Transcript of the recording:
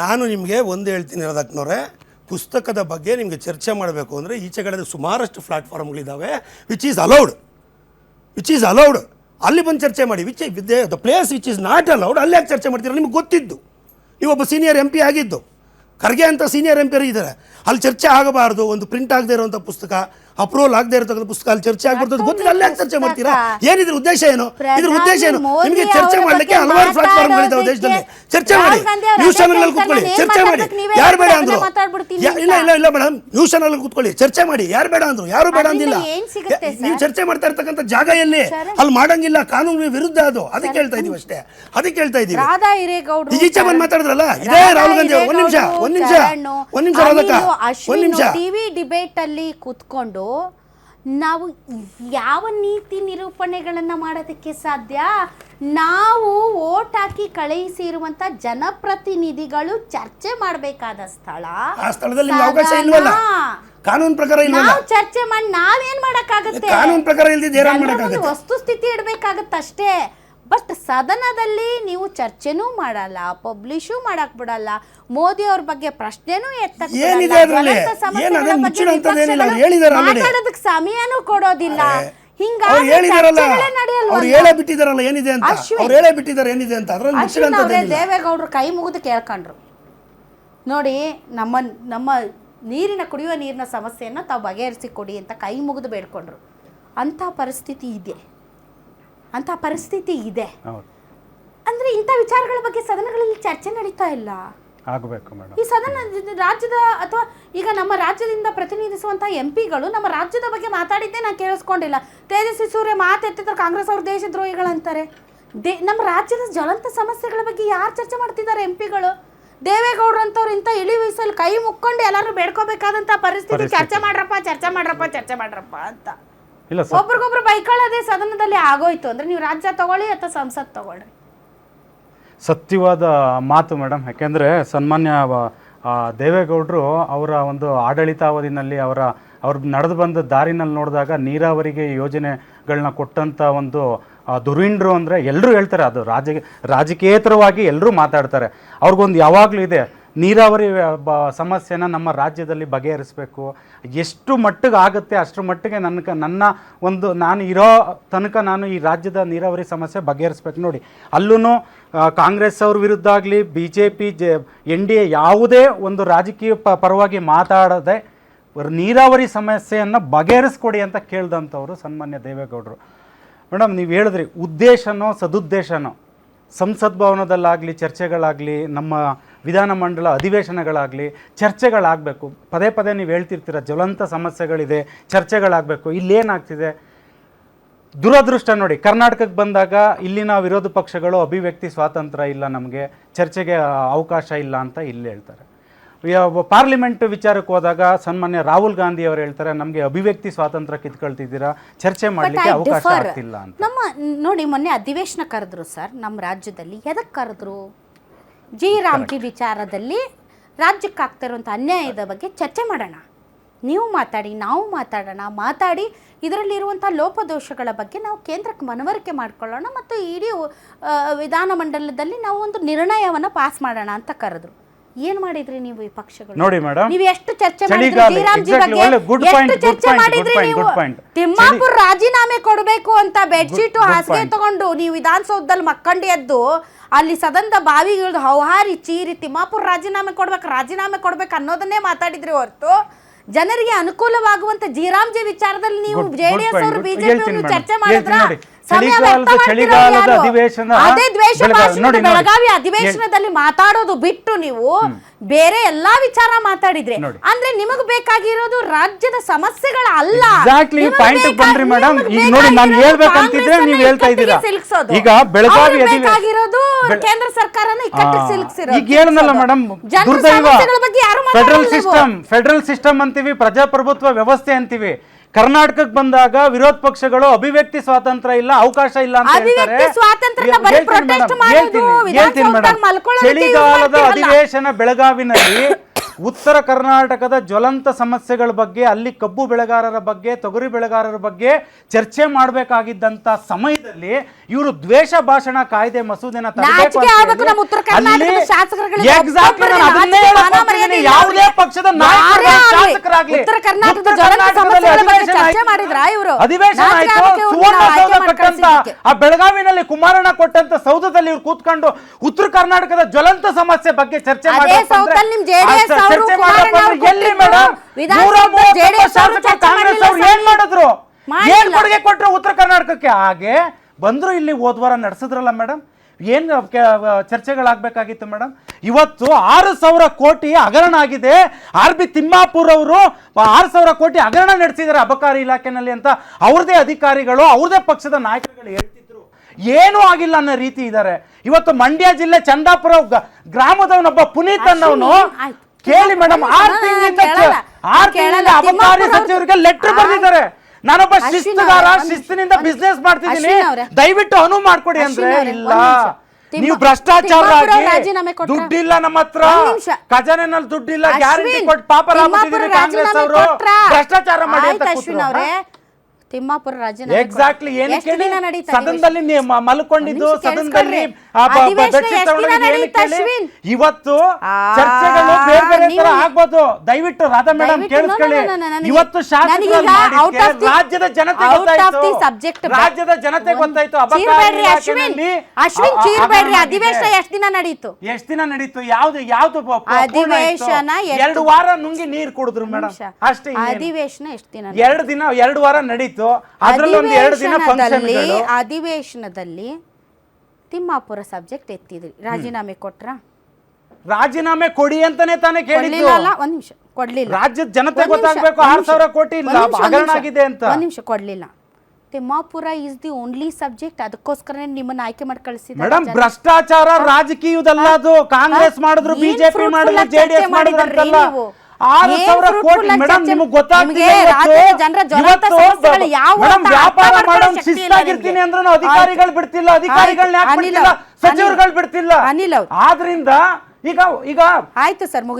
ನಾನು ನಿಮಗೆ ಒಂದು ಹೇಳ್ತೀನಿ ರಾಧಾಕೃಷ್ಣವ್ರೆ, ಪುಸ್ತಕದ ಬಗ್ಗೆ ನಿಮಗೆ ಚರ್ಚೆ ಮಾಡಬೇಕು ಅಂದರೆ ಈಚೆ ಕಡೆ ಸುಮಾರಷ್ಟು ಪ್ಲಾಟ್ಫಾರ್ಮ್ಗಳಿದ್ದಾವೆ ವಿಚ್ ಈಸ್ ಅಲೌಡ್. ಅಲ್ಲಿ ಬಂದು ಚರ್ಚೆ ಮಾಡಿ. The place which is not allowed ಅಲ್ಲಿ ಯಾಕೆ ಚರ್ಚೆ ಮಾಡ್ತೀರಾ? ನಿಮ್ಗೆ ಗೊತ್ತಿದ್ದು, ನೀವೊಬ್ಬ ಸೀನಿಯರ್ MP ಆಗಿದ್ದು, ಖರ್ಗೆ ಅಂತ ಸೀನಿಯರ್ MP ಇದ್ದಾರೆ. ಅಲ್ಲಿ ಚರ್ಚೆ ಆಗಬಾರ್ದು. ಒಂದು ಪ್ರಿಂಟ್ ಆಗದೆ ಇರುವಂಥ ಪುಸ್ತಕ, ಅಪ್ರೂವಲ್ ಆಗದೆ ಇರತಕ್ಕಂಥ ಪುಸ್ತಕ ಅಲ್ಲಿ ಚರ್ಚೆ ಆಗ್ಬಾರ್ದು ಗೊತ್ತಿಲ್ಲ, ಅಲ್ಲಿ ಯಾಕೆ ಚರ್ಚೆ ಮಾಡ್ತೀರಾ? ಏನಿದ್ರ ಉದ್ದೇಶ ಏನು? ಇದ್ರ ಉದ್ದೇಶ ಏನು? ನಿಮಗೆ ಚರ್ಚೆ ಮಾಡಲಿಕ್ಕೆ ಹಲವಾರು ಪ್ಲಾಟ್ಫಾರ್ಮ್ಗಳಿದ್ದಾವೆ ದೇಶದಲ್ಲಿ. ಚರ್ಚೆ ಮಾಡಿ, ನ್ಯೂಸ್ ಚಾನಲ್ ಕೂತ್ಕೊಳ್ಳಿ, ಚರ್ಚೆ ಮಾಡಿ. ಯಾರು ಬೇಡ ಅಂದ್ರು? ಇಲ್ಲ ಮೇಡಮ್, ನ್ಯೂಸ್ ಚಾನಲ್ ಕೂತ್ಕೊಳ್ಳಿ, ಚರ್ಚೆ ಮಾಡಿ. ಯಾರು ಬೇಡ ಅಂದ್ರು? ಯಾರು ಬೇಡ ಅಂದಿಲ್ಲ. ನೀವು ಚರ್ಚೆ ಮಾಡ್ತಾ ಇರ್ತಕ್ಕಂಥ ಜಾಗ ಎಲ್ಲಿ? ಅಲ್ಲಿ ಮಾಡಂಗಿಲ್ಲ, ಕಾನೂನು ವಿರುದ್ಧ ಅದು. ಅದಕ್ಕೆ ಹೇಳ್ತಾ ಇದೀವಿ ಅಷ್ಟೇ, ಅದಕ್ಕೆ ಹೇಳ್ತಾ ಇದೀವಿ. ಈಚೆ ಬಂದು ಮಾತಾಡಿದ್ರಲ್ಲ, ಇದೇ ರಾಹುಲ್ ಗಾಂಧಿ. ಒಂದ್ ನಿಮಿಷ ರಾಧಕ್ಕ, ಟಿವಿ ಡಿಬೇಟ್ ಅಲ್ಲಿ ಕೂತ್ಕೊಂಡು ನಾವು ಯಾವ ನೀತಿ ನಿರೂಪಣೆಗಳನ್ನ ಮಾಡೋದಕ್ಕೆ ಸಾಧ್ಯ? ನಾವು ವೋಟ್ ಹಾಕಿ ಕಳುಹಿಸಿರುವಂತ ಜನಪ್ರತಿನಿಧಿಗಳು ಚರ್ಚೆ ಮಾಡಬೇಕಾದ ಸ್ಥಳ, ಆ ಸ್ಥಳದಲ್ಲಿ ಅವಕಾಶ ಇಲ್ವಲ್ಲ, ಕಾನೂನು ಪ್ರಕಾರ ಇಲ್ವಲ್ಲ. ನಾವು ಚರ್ಚೆ ಮಾಡಿ ನಾವೇನ್ ಮಾಡಕ್ಕಾಗತ್ತೆ? ಕಾನೂನು ಪ್ರಕಾರ ಇಲ್ದಿದ್ದು ವಸ್ತುಸ್ಥಿತಿ ಇಡ್ಬೇಕಾಗತ್ತಷ್ಟೇ. ಬಟ್ ಸದನದಲ್ಲಿ ನೀವು ಚರ್ಚೆನೂ ಮಾಡಲ್ಲ, ಪಬ್ಲಿಷೂ ಮಾಡಕ್ ಬಿಡಲ್ಲ, ಮೋದಿ ಅವ್ರ ಬಗ್ಗೆ ಪ್ರಶ್ನೆನೂ ಮಾತಾಡೋದಕ್ಕೆ ಸಮಯನೂ ಕೊಡೋದಿಲ್ಲ. ಹಿಂಗಾಗಿ ದೇವೇಗೌಡರು ಕೈ ಮುಗಿದು ಕೇಳ್ಕೊಂಡ್ರು. ನೋಡಿ, ನಮ್ಮ ನೀರಿನ ಕುಡಿಯುವ ನೀರಿನ ಸಮಸ್ಯೆಯನ್ನು ತಾವು ಬಗೆಹರಿಸಿ ಕೊಡಿ ಅಂತ ಕೈ ಮುಗಿದು ಬೇಡ್ಕೊಂಡ್ರು. ಅಂಥ ಪರಿಸ್ಥಿತಿ ಇದೆ ಅಂದ್ರೆ ಇಂಥ ವಿಚಾರಗಳ ಬಗ್ಗೆ ಸದನಗಳಲ್ಲಿ ಚರ್ಚೆ ನಡೀತಾ ಇಲ್ಲ. ಈ ಸದನ ರಾಜ್ಯದ ಅಥವಾ ಈಗ ನಮ್ಮ ರಾಜ್ಯದಿಂದ ಪ್ರತಿನಿಧಿಸುವಂತ MPಗಳು ನಮ್ಮ ರಾಜ್ಯದ ಬಗ್ಗೆ ಮಾತಾಡಿದ್ದೇ ನಾನು ಕೇಳಿಸ್ಕೊಂಡಿಲ್ಲ. ತೇಜಸ್ವಿ ಸೂರ್ಯ ಮಾತೆತ್ತಿದ್ರೆ ಕಾಂಗ್ರೆಸ್ ಅವ್ರ ದೇಶದ್ರೋಹಿಗಳಂತಾರೆ. ನಮ್ಮ ರಾಜ್ಯದ ಜ್ವಲಂತ ಸಮಸ್ಯೆಗಳ ಬಗ್ಗೆ ಯಾರು ಚರ್ಚೆ ಮಾಡ್ತಿದ್ದಾರೆ? MPಗಳು. ದೇವೇಗೌಡರು ಅಂತವ್ರು ಇಂಥ ಇಳಿ ವಯಸ್ಸಲ್ಲಿ ಕೈ ಮುಕ್ಕೊಂಡು ಎಲ್ಲರೂ ಬೇಡ್ಕೋಬೇಕಾದಂತ ಪರಿಸ್ಥಿತಿ. ಚರ್ಚೆ ಮಾಡ್ರಪ್ಪ ಅಂತ ಒಬ್ರಿಗೊಬ್ರು ಬೈಕೊಳ್ಳೋದೇ ಸದನದಲ್ಲಿ ಆಗೋಯ್ತು ಅಂದ್ರೆ ನೀವು ರಾಜ್ಯ ತಗೊಳ್ಳಿ ಅಥವಾ ಸಂಸತ್ ತಗೊಳ್ಳಿ. ಸತ್ಯವಾದ ಮಾತು ಮೇಡಮ್. ಯಾಕೆಂದರೆ ಸನ್ಮಾನ್ಯ ದೇವೇಗೌಡರು ಅವರ ಒಂದು ಆಡಳಿತಾವಧಿನಲ್ಲಿ ಅವ್ರು ನಡೆದು ಬಂದ ದಾರಿನಲ್ಲಿ ನೋಡಿದಾಗ ನೀರಾವರಿಗೆ ಯೋಜನೆಗಳನ್ನ ಕೊಟ್ಟಂಥ ಒಂದು ದುರೀಂಡ್ರು ಅಂದರೆ ಎಲ್ಲರೂ ಹೇಳ್ತಾರೆ. ಅದು ರಾಜಕೀಯೇತರವಾಗಿ ಎಲ್ಲರೂ ಮಾತಾಡ್ತಾರೆ. ಅವ್ರಿಗೊಂದು ಯಾವಾಗಲೂ ಇದೆ, ನೀರಾವರಿ ಸಮಸ್ಯೆನ ನಮ್ಮ ರಾಜ್ಯದಲ್ಲಿ ಬಗೆಹರಿಸಬೇಕು. ಎಷ್ಟು ಮಟ್ಟಿಗೆ ಆಗುತ್ತೆ ಅಷ್ಟರ ಮಟ್ಟಿಗೆ ನಾನು ಇರೋ ತನಕ ನಾನು ಈ ರಾಜ್ಯದ ನೀರಾವರಿ ಸಮಸ್ಯೆ ಬಗೆಹರಿಸ್ಬೇಕು. ನೋಡಿ, ಅಲ್ಲೂ ಕಾಂಗ್ರೆಸ್ ಅವ್ರ ವಿರುದ್ಧ ಆಗಲಿ BJP NDA ಯಾವುದೇ ಒಂದು ರಾಜಕೀಯ ಪರವಾಗಿ ಮಾತಾಡದೆ ನೀರಾವರಿ ಸಮಸ್ಯೆಯನ್ನು ಬಗೆಹರಿಸ್ಕೊಡಿ ಅಂತ ಕೇಳ್ದಂಥವ್ರು ಸನ್ಮಾನ್ಯ ದೇವೇಗೌಡರು. ಮೇಡಮ್, ನೀವು ಹೇಳಿದ್ರಿ ಉದ್ದೇಶನೋ ಸದುದ್ದೇಶನೋ, ಸಂಸತ್ ಭವನದಲ್ಲಾಗಲಿ ಚರ್ಚೆಗಳಾಗಲಿ, ನಮ್ಮ ವಿಧಾನಮಂಡಲ ಅಧಿವೇಶನಗಳಾಗಲಿ ಚರ್ಚೆಗಳಾಗಬೇಕು. ಪದೇ ನೀವು ಹೇಳ್ತಿರ್ತೀರ ಜ್ವಲಂತ ಸಮಸ್ಯೆಗಳಿದೆ, ಚರ್ಚೆಗಳಾಗಬೇಕು. ಇಲ್ಲೇನಾಗ್ತಿದೆ? ದುರದೃಷ್ಟ ನೋಡಿ, ಕರ್ನಾಟಕಕ್ಕೆ ಬಂದಾಗ ಇಲ್ಲಿನ ವಿರೋಧ ಪಕ್ಷಗಳು ಅಭಿವ್ಯಕ್ತಿ ಸ್ವಾತಂತ್ರ್ಯ ಇಲ್ಲ, ನಮಗೆ ಚರ್ಚೆಗೆ ಅವಕಾಶ ಇಲ್ಲ ಅಂತ ಇಲ್ಲಿ ಹೇಳ್ತಾರೆ. ಪಾರ್ಲಿಮೆಂಟ್ ವಿಚಾರಕ್ಕೆ ಹೋದಾಗ ಸನ್ಮಾನ್ಯ ರಾಹುಲ್ ಗಾಂಧಿ ಅವರು ಹೇಳ್ತಾರೆ, ನಮಗೆ ಅಭಿವ್ಯಕ್ತಿ ಸ್ವಾತಂತ್ರ್ಯ ಕಿತ್ಕೊಳ್ತಿದ್ದೀರಾ, ಚರ್ಚೆ ಮಾಡಲಿಕ್ಕೆ ಅವಕಾಶ ಆಗ್ತಿಲ್ಲ ಅಂತ. ನೋಡಿ, ಮೊನ್ನೆ ಅಧಿವೇಶನ ಕರೆದ್ರು ಸರ್ ನಮ್ಮ ರಾಜ್ಯದಲ್ಲಿ. ಎದಕ್ಕೆ ಕರೆದ್ರು? ರಾಮ್ಜಿ ವಿಚಾರದಲ್ಲಿ ರಾಜ್ಯಕ್ಕೆ ಆಗ್ತಾ ಇರುವಂಥ ಅನ್ಯಾಯದ ಬಗ್ಗೆ ಚರ್ಚೆ ಮಾಡೋಣ, ನೀವು ಮಾತಾಡಿ, ನಾವು ಮಾತಾಡಿ ಇದರಲ್ಲಿರುವಂಥ ಲೋಪದೋಷಗಳ ಬಗ್ಗೆ ನಾವು ಕೇಂದ್ರಕ್ಕೆ ಮನವರಿಕೆ ಮಾಡ್ಕೊಳ್ಳೋಣ ಮತ್ತು ಇಡೀ ವಿಧಾನಮಂಡಲದಲ್ಲಿ ನಾವು ಒಂದು ನಿರ್ಣಯವನ್ನು ಪಾಸ್ ಮಾಡೋಣ ಅಂತ ಕರೆದ್ರು. ಏನ್ ಮಾಡಿದ್ರಿ ನೀವು ಈ ಪಕ್ಷಗಳು? ನೋಡಿ ಮೇಡಮ್, ನೀವು ಎಷ್ಟು ಚರ್ಚೆ ಮಾಡಿದ್ರಿ? ತಿಮ್ಮಾಪುರ್ ರಾಜೀನಾಮೆ ಕೊಡಬೇಕು ಅಂತ ಬೆಡ್ಶೀಟು ಹಾಸಿಗೆ ತಗೊಂಡು ನೀವು ವಿಧಾನಸೌಧದಲ್ಲಿ ಮಕ್ಕಂಡು ಎದ್ದು ಅಲ್ಲಿ ಸದನದ ಬಾವಿಗಳು ಹೌಹಾರಿ ಚೀರಿ ತಿಮ್ಮಾಪುರ್ ರಾಜೀನಾಮೆ ಕೊಡ್ಬೇಕು ಅನ್ನೋದನ್ನೇ ಮಾತಾಡಿದ್ರಿ ಹೊರತು ಜನರಿಗೆ ಅನುಕೂಲವಾಗುವಂತ ಜಿ ವಿಚಾರದಲ್ಲಿ ನೀವು JDS ಅವರು BJP ಚರ್ಚೆ ಮಾಡಿದ್ರ? ಬೆಳಗಾವಿ ಅಧಿವೇಶನದಲ್ಲಿ ಮಾತಾಡೋದು ಬಿಟ್ಟು ನೀವು ಬೇರೆ ಎಲ್ಲಾ ವಿಚಾರ ಮಾತಾಡಿದ್ರೆ ಅಂದ್ರೆ ನಿಮಗೆ ಬೇಕಾಗಿರೋದು ರಾಜ್ಯದ ಸಮಸ್ಯೆಗಳ ಅಲ್ಲ. ಈಗ ಬೆಳಗಾವಿ ಬೇಕಾಗಿರೋದು ಕೇಂದ್ರ ಸರ್ಕಾರನ ಇಕ್ಕಟ್ಟಿಗೆ ಸಿಲುಕಿಸಿರೋದು. ಈಗ ಏನಲ್ಲ ಮೇಡಮ್, ದುರ್ದೈವ ಫೆಡರಲ್ ಸಿಸ್ಟಮ್ ಅಂತೀವಿ, ಪ್ರಜಾಪ್ರಭುತ್ವ ವ್ಯವಸ್ಥೆ ಅಂತೀವಿ. ಕರ್ನಾಟಕಕ್ಕೆ ಬಂದಾಗ ವಿರೋಧ ಪಕ್ಷಗಳು ಅಭಿವ್ಯಕ್ತಿ ಸ್ವಾತಂತ್ರ್ಯ ಇಲ್ಲ, ಅವಕಾಶ ಇಲ್ಲ ಅಂತ ಹೇಳ್ತಾರೆ. ಹೇಳ್ತೀನಿ ಮೇಡಮ್, ಚಳಿಗಾಲದ ಅಧಿವೇಶನ ಬೆಳಗಾವಿನಲ್ಲಿ ಉತ್ತರ ಕರ್ನಾಟಕದ ಜ್ವಲಂತ ಸಮಸ್ಯೆಗಳ ಬಗ್ಗೆ, ಅಲ್ಲಿ ಕಬ್ಬು ಬೆಳೆಗಾರರ ಬಗ್ಗೆ, ತೊಗರಿ ಬೆಳೆಗಾರರ ಬಗ್ಗೆ ಚರ್ಚೆ ಮಾಡಬೇಕಾಗಿದ್ದಂತ ಸಮಯದಲ್ಲಿ ಇವರು ದ್ವೇಷ ಭಾಷಣ ಕಾಯ್ದೆ ಮಸೂದೆನ ನಾಚಿಕೆ ಆಗ್ಬೇಕು ನಮ್ಮ ಉತ್ತರ ಕರ್ನಾಟಕದ ಶಾಸಕರುಗಳಿಗೆ. ಯಾವುದೇ ಪಕ್ಷದ ನಾಯಕರು ಶಾಸಕರಾಗ್ಲಿ ಉತ್ತರ ಕರ್ನಾಟಕದ ಜ್ವಲಂತ ಸಮಸ್ಯೆಗಳ ಬಗ್ಗೆ ಚರ್ಚೆ ಮಾಡಿದ್ರಾ ಇವರು? ಅಧಿವೇಶನ ಆಯ್ತು. ಸುವರ್ಣಸೌಧ ಕಟ್ಟಂತ ಆ ಬೆಳಗಾವಿನಲ್ಲಿ ಕುಮಾರಣ್ಣ ಕೊಟ್ಟಂತ ಸೌಧದಲ್ಲಿ ಇವ್ರು ಕೂತ್ಕೊಂಡು ಉತ್ತರ ಕರ್ನಾಟಕದ ಜ್ವಲಂತ ಸಮಸ್ಯೆ ಬಗ್ಗೆ ಚರ್ಚೆ ಮಾಡಿ ಎಲ್ಲಿ ಮೇಡಮ್ 130 ಶಾಸಕರು ಕಾಂಗ್ರೆಸ್ ಅವರು ಏನ್ ಮಾಡಿದ್ರು? ಏನ್ ಕೊಡುಗೆ ಕೊಟ್ರು ಉತ್ತರ ಕರ್ನಾಟಕಕ್ಕೆ? ಹಾಗೆ ಬಂದ್ರು ಇಲ್ಲಿ ಹೋದ್ವಾರ ನಡೆಸಿದ್ರಲ್ಲ ಮೇಡಮ್, ಏನ್ ಚರ್ಚೆಗಳಾಗಬೇಕಾಗಿತ್ತು ಮೇಡಮ್? ಇವತ್ತು 6,000 ಕೋಟಿ ಹಗರಣ ಆಗಿದೆ. RB ತಿಮ್ಮಾಪುರ್ ಅವರು 6,000 ಕೋಟಿ ಹಗರಣ ನಡೆಸಿದ್ದಾರೆ ಅಬಕಾರಿ ಇಲಾಖೆನಲ್ಲಿ ಅಂತ ಅವ್ರದೇ ಅಧಿಕಾರಿಗಳು, ಅವ್ರದೇ ಪಕ್ಷದ ನಾಯಕರುಗಳು ಹೇಳ್ತಿದ್ರು. ಏನೂ ಆಗಿಲ್ಲ ಅನ್ನೋ ರೀತಿ ಇದ್ದಾರೆ. ಇವತ್ತು ಮಂಡ್ಯ ಜಿಲ್ಲೆ ಚಂದಾಪುರ ಗ್ರಾಮದವನೊಬ್ಬ ಪುನೀತ್ ಅನ್ನೋನು ಕೇಳಿ ಮೇಡಮ್, 6 ತಿಂಗಳಿಂದ ಅಬಕಾರಿ ಸಚಿವರಿಗೆ ಲೆಟರ್ ಬರೆದಿದ್ದಾರೆ. ನಾನೊಬ್ಬ ಶಿಸ್ತುಗಾರ, ಶಿಸ್ತಿನಿಂದ ಬಿಸ್ನೆಸ್ ಮಾಡ್ತಿದ್ದೀನಿ, ದಯವಿಟ್ಟು ಅನುವು ಮಾಡ್ಕೊಡಿ ಅಂದ್ರೆ ಇಲ್ಲ. ನೀವು ಭ್ರಷ್ಟಾಚಾರ ದುಡ್ಡಿಲ್ಲ, ನಮ್ಮ ಹತ್ರ ಖಜಾನೆನಲ್ಲಿ ದುಡ್ಡಿಲ್ಲ, ಗ್ಯಾರಂಟಿ ಕೊಟ್ಟು ಪಾಪರ ಕಾಂಗ್ರೆಸ್ ಅವರು ಭ್ರಷ್ಟಾಚಾರ ಮಾಡಿ ಅಂತ ಕೂತ್ರು. ತಿಮ್ಮಾಪುರ ರಾಜೀನಾಮೆ ಎಕ್ಸಾಕ್ಟ್ಲಿ ಏನು ಕೇಳಿ ಸದನದಲ್ಲಿ ಮಲ್ಕೊಂಡಿದ್ದು, ಸದನದಲ್ಲಿ ಇವತ್ತು ಚರ್ಚೆಗಳು ಬೇರೆ ಬೇರೆ ತರ ಆಗ್ಬೋದು. ದಯವಿಟ್ಟು ರಾಧಾ ಮೇಡಮ್ ಕೇಳಿಸ್ಕೊಳ್ಳಿ. ಇವತ್ತು ರಾಜ್ಯದ ಜನತೆ ಗೊತ್ತಾಯ್ತು, ರಾಜ್ಯದ ಜನತೆ ಗೊತ್ತಾಯ್ತು ಅಧಿವೇಶನ ಎಷ್ಟು ದಿನ ನಡೀತು? ಯಾವ್ದು ಅಧಿವೇಶನ 2 ವಾರ ನುಂಗಿ ನೀರ್ ಕುಡಿದ್ರು ಮೇಡಮ್ ಅಷ್ಟೇ. ಅಧಿವೇಶನ ಎಷ್ಟು ದಿನ? 2 ವಾರ ನಡೀತು. ಅಧಿವೇಶನದಲ್ಲಿ ತಿಮ್ಮಾಪುರ ಸಬ್ಜೆಕ್ಟ್ ಎತ್ತಿದ್ರಿ, ರಾಜೀನಾಮೆ ಕೊಟ್ರ? ರಾಜೀನಾಮೆ ಕೊಡಿ ಅಂತಾನೆ ತಾನೇ ಕೇಳಿದ್ದು. ಒಂದ್ ನಿಮಿಷ ಕೊಡ್ಲಿಲ್ಲ. ರಾಜ್ಯದ ಜನತೆ ಗೊತ್ತಾಗಬೇಕು 6,000 ಕೋಟಿ ಹಗರಣ ಆಗಿದೆ ಅಂತ. ಒಂದ್ ನಿಮಿಷ ಕೊಡ್ಲಿಲ್ಲ. Timmapura is the only subject, ಅದಕ್ಕೋಸ್ಕರ ನಿಮ್ಮನ್ನ ಆಯ್ಕೆ ಮಾಡಿ ಕಳಿಸಿದ್ರು. ಮೇಡಮ್ ಭ್ರಷ್ಟಾಚಾರ ರಾಜಕೀಯದಲ್ಲ ಅದು. ಕಾಂಗ್ರೆಸ್ ಮಾಡಿದ್ರು, ಬಿಜೆಪಿ ಮಾಡಿದ್ರು, JDS ಮಾಡಿದ್ರು ಅಂತಲ್ಲ. 6,000 ಕೋಟಿ ಮೇಡಮ್ ನಿಮಗೆ ಗೊತ್ತಾಗ್ತಿದೆ. ವ್ಯಾಪಾರ ಮಾಡೋ ಶಿಸ್ತಾಗಿರ್ತೀನಿ ಅಂದ್ರೂ ಅಧಿಕಾರಿಗಳು ಬಿಡ್ತಿಲ್ಲ, ಅಧಿಕಾರಿಗಳನ್ನ ಯಾಕೆ ಬಿಡ್ತಿಲ್ಲ, ಸಚಿವರುಗಳು ಬಿಡ್ತಿಲ್ಲ. ಆದ್ರಿಂದ ಈಗ ಆಯ್ತು ಸರ್ ಮುಗಿತು.